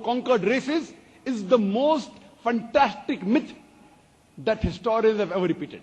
conquered races is the most fantastic myth that historians have ever repeated.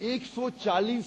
140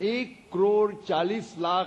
1,40,00,000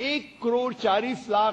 1,40,00,000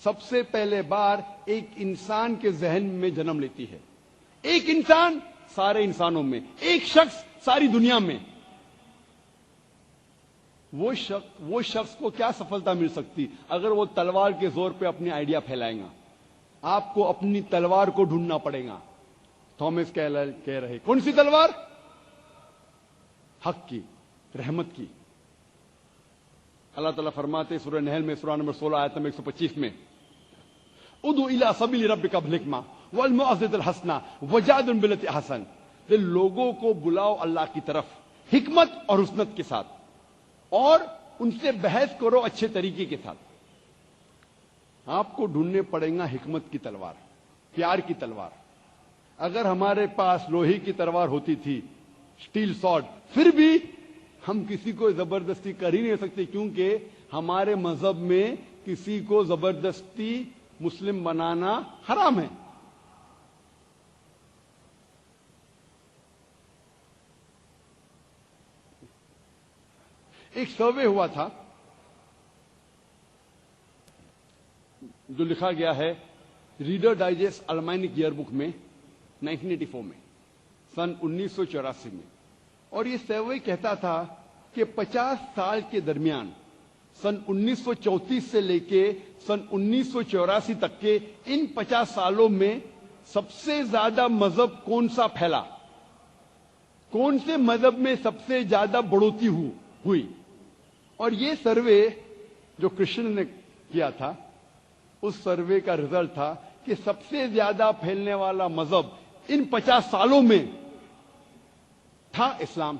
سب سے پہلے بار ایک انسان کے ذہن میں جنم لیتی ہے. ایک انسان سارے انسانوں میں, ایک شخص ساری دنیا میں. وہ شخص کو کیا سفلتا مل سکتی اگر وہ تلوار کے زور پہ اپنی آئیڈیا پھیلائے گا؟ آپ کو اپنی تلوار کو ڈھونڈنا پڑے گا. تھامس کہہ رہے, کون سی تلوار؟ حق کی, رحمت کی. اللہ تعالیٰ فرماتے سورہ نحل میں, سورہ نمبر 16 آیت نمبر 125 میں, ادعو الی سبیل ربک بالحکمہ والموعظۃ الحسنہ وجادلہم بالتی احسن. لوگوں کو بلاؤ اللہ کی طرف حکمت اور حسنت کے ساتھ, اور ان سے بحث کرو اچھے طریقے کے ساتھ. آپ کو ڈھونڈنے پڑے گا حکمت کی تلوار, پیار کی تلوار. اگر ہمارے پاس لوہے کی تلوار ہوتی تھی, اسٹیل سارڈ, پھر بھی ہم کسی کو زبردستی کر ہی نہیں سکتے, کیونکہ ہمارے مذہب میں کسی کو زبردستی مسلم بنانا حرام ہے. ایک سروے ہوا تھا جو لکھا گیا ہے ریڈر ڈائجسٹ المائنک ایئر بک میں 1984 میں, سن 1984 میں. اور یہ سروے کہتا تھا کہ 50 سال کے درمیان سن 1934 سے لے کے سن 1984 تک کے ان 50 سالوں میں سب سے زیادہ مذہب کون سا پھیلا, کون سے مذہب میں سب سے زیادہ بڑھوتی ہوئی. اور یہ سروے جو کرشن نے کیا تھا, اس سروے کا رزلٹ تھا کہ سب سے زیادہ پھیلنے والا مذہب ان 50 سالوں میں تھا اسلام.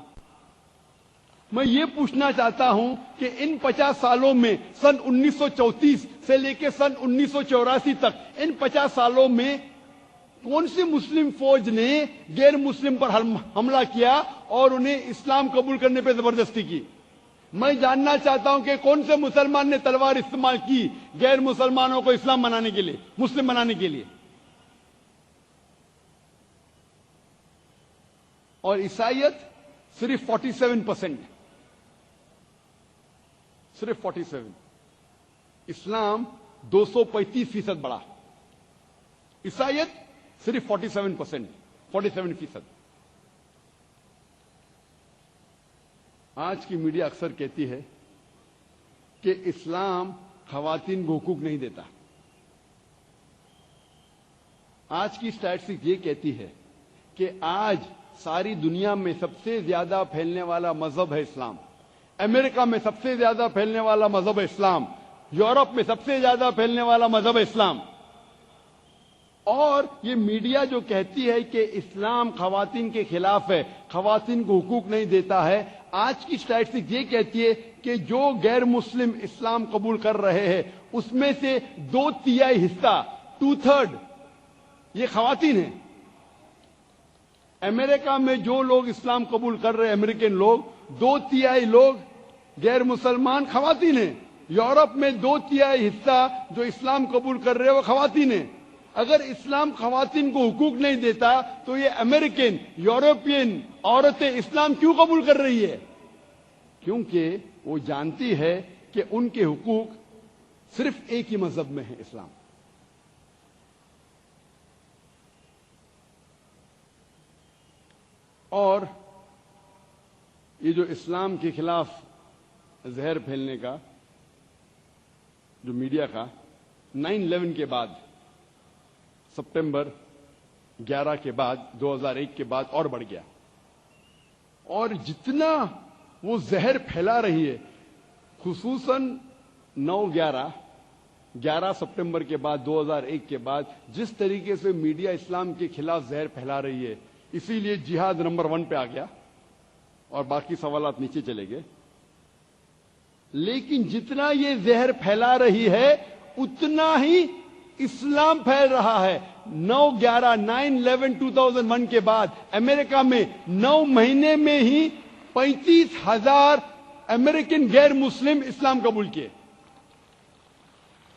میں یہ پوچھنا چاہتا ہوں کہ ان 50 سالوں میں سن 1934 سے لے کے سن 1984 تک ان 50 سالوں میں کون سی مسلم فوج نے غیر مسلم پر حملہ کیا اور انہیں اسلام قبول کرنے پہ زبردستی کی؟ میں جاننا چاہتا ہوں کہ کون سے مسلمان نے تلوار استعمال کی غیر مسلمانوں کو اسلام بنانے کے لیے, مسلم بنانے کے لیے؟ اور عیسائیت صرف 47%, صرف 47. اسلام 235% بڑھا, عیسائیت صرف 47%, 47%. آج کی میڈیا اکثر کہتی ہے کہ اسلام خواتین کو حقوق نہیں دیتا. آج کی اسٹیٹسٹک یہ کہتی ہے کہ آج ساری دنیا میں سب سے زیادہ پھیلنے والا مذہب ہے اسلام. امریکہ میں سب سے زیادہ پھیلنے والا مذہب ہے اسلام. یورپ میں سب سے زیادہ پھیلنے والا مذہب ہے اسلام. اور یہ میڈیا جو کہتی ہے کہ اسلام خواتین کے خلاف ہے, خواتین کو حقوق نہیں دیتا ہے, آج کی اسٹیٹسٹک یہ کہتی ہے کہ جو غیر مسلم اسلام قبول کر رہے ہیں اس میں سے 2/3 حصہ, 2/3 یہ خواتین ہیں. امریکہ میں جو لوگ اسلام قبول کر رہے ہیں, امریکن لوگ, 2/3 لوگ غیر مسلمان خواتین ہیں. یورپ میں 2/3 حصہ جو اسلام قبول کر رہے ہیں وہ خواتین ہیں. اگر اسلام خواتین کو حقوق نہیں دیتا تو یہ امریکن, یورپین عورتیں اسلام کیوں قبول کر رہی ہے؟ کیونکہ وہ جانتی ہے کہ ان کے حقوق صرف ایک ہی مذہب میں ہے, اسلام. اور یہ جو اسلام کے خلاف زہر پھیلنے کا جو میڈیا کا 9/11 کے بعد, سپٹمبر 11 کے بعد, 2001 کے بعد اور بڑھ گیا. اور جتنا وہ زہر پھیلا رہی ہے, خصوصاً 11 سپٹمبر کے بعد, 2001 کے بعد, جس طریقے سے میڈیا اسلام کے خلاف زہر پھیلا رہی ہے, اسی لیے جہاد نمبر 1 پہ آ گیا اور باقی سوالات نیچے چلے گئے. لیکن جتنا یہ زہر پھیلا رہی ہے اتنا ہی اسلام پھیل رہا ہے. 9/11/2001 کے بعد امریکہ میں 9 مہینے میں ہی 35,000 امریکن غیر مسلم اسلام قبول کیے.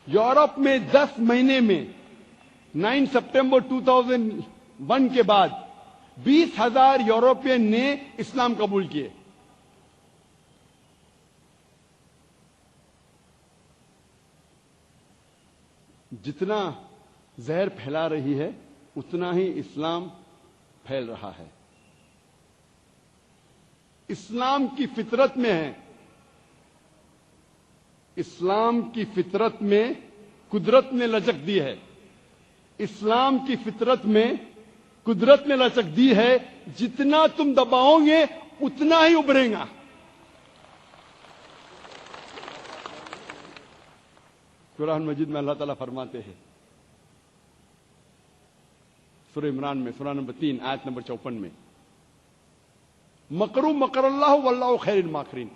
یورپ میں 10 مہینے میں 9 سپٹمبر 2001 کے بعد 20,000 یورپین نے اسلام قبول کیے. جتنا زہر پھیلا رہی ہے اتنا ہی اسلام پھیل رہا ہے. اسلام کی فطرت میں ہے, اسلام کی فطرت میں قدرت نے لچک دی ہے, اسلام کی فطرت میں قدرت نے لچک دی ہے, جتنا تم دباؤ گے اتنا ہی ابھرے گا. قرآن مجید میں اللہ تعالیٰ فرماتے ہیں سورہ عمران میں سورہ نمبر 3 آیت نمبر 54 میں, مکروا مکر اللہ واللہ خیر الماکرین.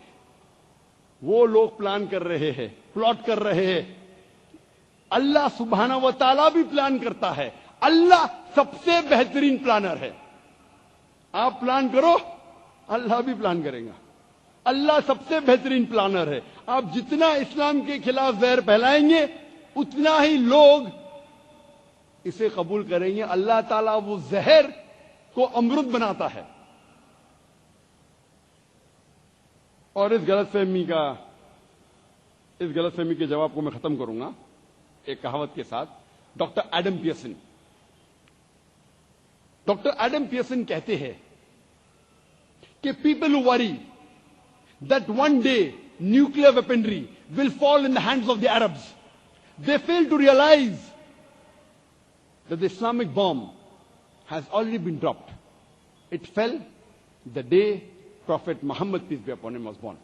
وہ لوگ پلان کر رہے ہیں, پلاٹ کر رہے ہیں, اللہ سبحانہ و تعالیٰ بھی پلان کرتا ہے. اللہ سب سے بہترین پلانر ہے. آپ پلان کرو, اللہ بھی پلان کرے گا. اللہ سب سے بہترین پلانر ہے. آپ جتنا اسلام کے خلاف زہر پھیلائیں گے اتنا ہی لوگ اسے قبول کریں گے. اللہ تعالیٰ وہ زہر کو امرت بناتا ہے. اور اس غلط فہمی کے جواب کو میں ختم کروں گا ایک کہاوت کے ساتھ. ڈاکٹر ایڈم پیئرسن کہتے ہیں کہ people who worry that one day nuclear weaponry will fall in the hands of the Arabs, they fail to realize that the Islamic bomb has already been dropped. It fell the day Prophet Muhammad, peace be upon him, was born.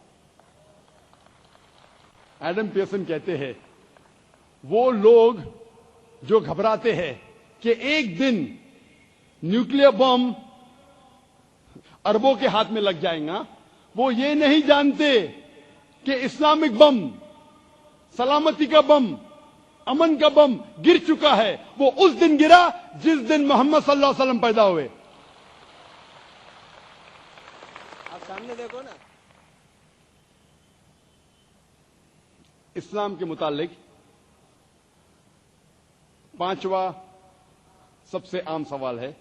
Adam Pearson کہتے ہیں وہ لوگ جو گھبراتے ہیں کہ ایک دن nuclear bomb عربوں کے ہاتھ میں لگ جائے گا, وہ یہ نہیں جانتے کہ اسلامک بم, سلامتی کا بم, امن کا بم گر چکا ہے. وہ اس دن گرا جس دن محمد صلی اللہ علیہ وسلم پیدا ہوئے. آپ سامنے دیکھو نا. اسلام کے متعلق پانچواں سب سے عام سوال ہے,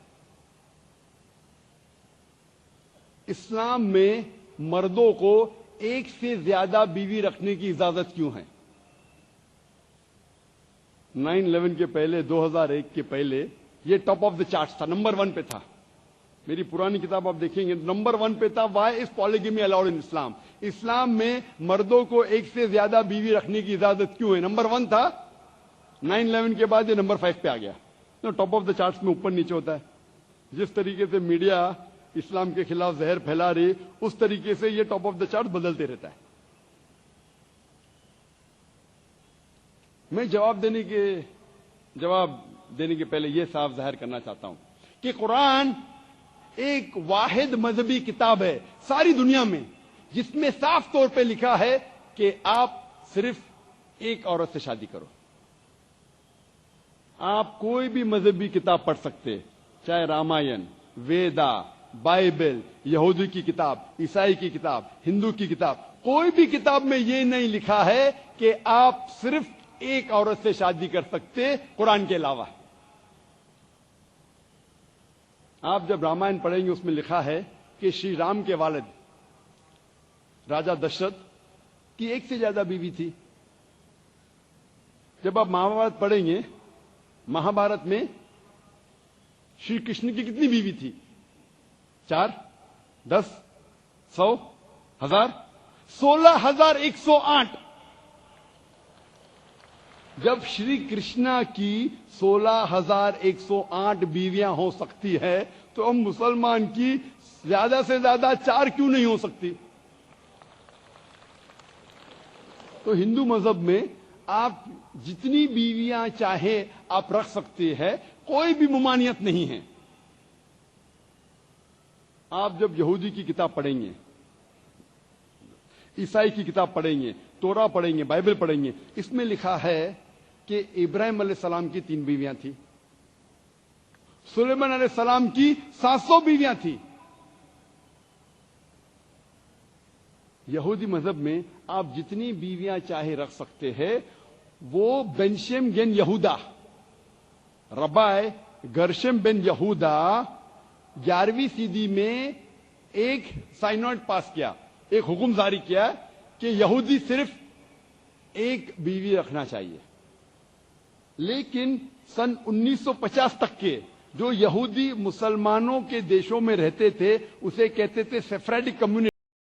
اسلام میں مردوں کو ایک سے زیادہ بیوی رکھنے کی اجازت کیوں ہے؟ 9/11 کے پہلے, 2001 کے پہلے یہ ٹاپ آف دا چارٹس تھا, نمبر 1 پہ تھا. میری پرانی کتاب آپ دیکھیں گے, نمبر 1 پہ تھا, وائی از پالیگمی الاؤڈ ان اسلام. اسلام میں مردوں کو ایک سے زیادہ بیوی رکھنے کی اجازت کیوں ہے؟ نمبر 1 تھا. 9/11 کے بعد یہ نمبر 5 پہ آ گیا. ٹاپ آف دا چارٹس میں اوپر نیچے ہوتا ہے. جس طریقے سے میڈیا اسلام کے خلاف زہر پھیلا رہی, اس طریقے سے یہ ٹاپ آف دا چارٹ بدلتے رہتا ہے. میں جواب دینے کے پہلے یہ صاف ظاہر کرنا چاہتا ہوں کہ قرآن ایک واحد مذہبی کتاب ہے ساری دنیا میں جس میں صاف طور پہ لکھا ہے کہ آپ صرف ایک عورت سے شادی کرو. آپ کوئی بھی مذہبی کتاب پڑھ سکتے, چاہے رامائن, ویدا, بائبل, یہودی کی کتاب, عیسائی کی کتاب, ہندو کی کتاب, کوئی بھی کتاب میں یہ نہیں لکھا ہے کہ آپ صرف ایک عورت سے شادی کر سکتے قرآن کے علاوہ. آپ جب رامائن پڑھیں گے اس میں لکھا ہے کہ شری رام کے والد راجا دشرتھ کی ایک سے زیادہ بیوی تھی. جب آپ مہابھارت پڑھیں گے, مہابھارت میں شری کرشن کی کتنی بیوی تھی؟ 4, 10, 100, 1000, 16,108. جب شری کرشنا کی 16,108 بیویاں ہو سکتی ہے تو ہم مسلمان کی زیادہ سے زیادہ 4 کیوں نہیں ہو سکتی؟ تو ہندو مذہب میں آپ جتنی بیویاں چاہے آپ رکھ سکتے ہیں, کوئی بھی ممانعت نہیں ہے. آپ جب یہودی کی کتاب پڑھیں گے, عیسائی کی کتاب پڑھیں گے, تورا پڑھیں گے, بائبل پڑھیں گے, اس میں لکھا ہے کہ ابراہیم علیہ السلام کی 3 بیویاں تھیں, سلیمان علیہ السلام کی 700 بیویاں تھیں. یہودی مذہب میں آپ جتنی بیویاں چاہے رکھ سکتے ہیں. وہ بنشم گن یہودا, ربائے گرشم بن یہودا 11ویں صدی میں ایک سائنوڈ پاس کیا, ایک حکم جاری کیا کہ یہودی صرف ایک بیوی رکھنا چاہیے. لیکن سن 1950 تک کے جو یہودی مسلمانوں کے دیشوں میں رہتے تھے اسے کہتے تھے سیفریڈک کمیونٹی.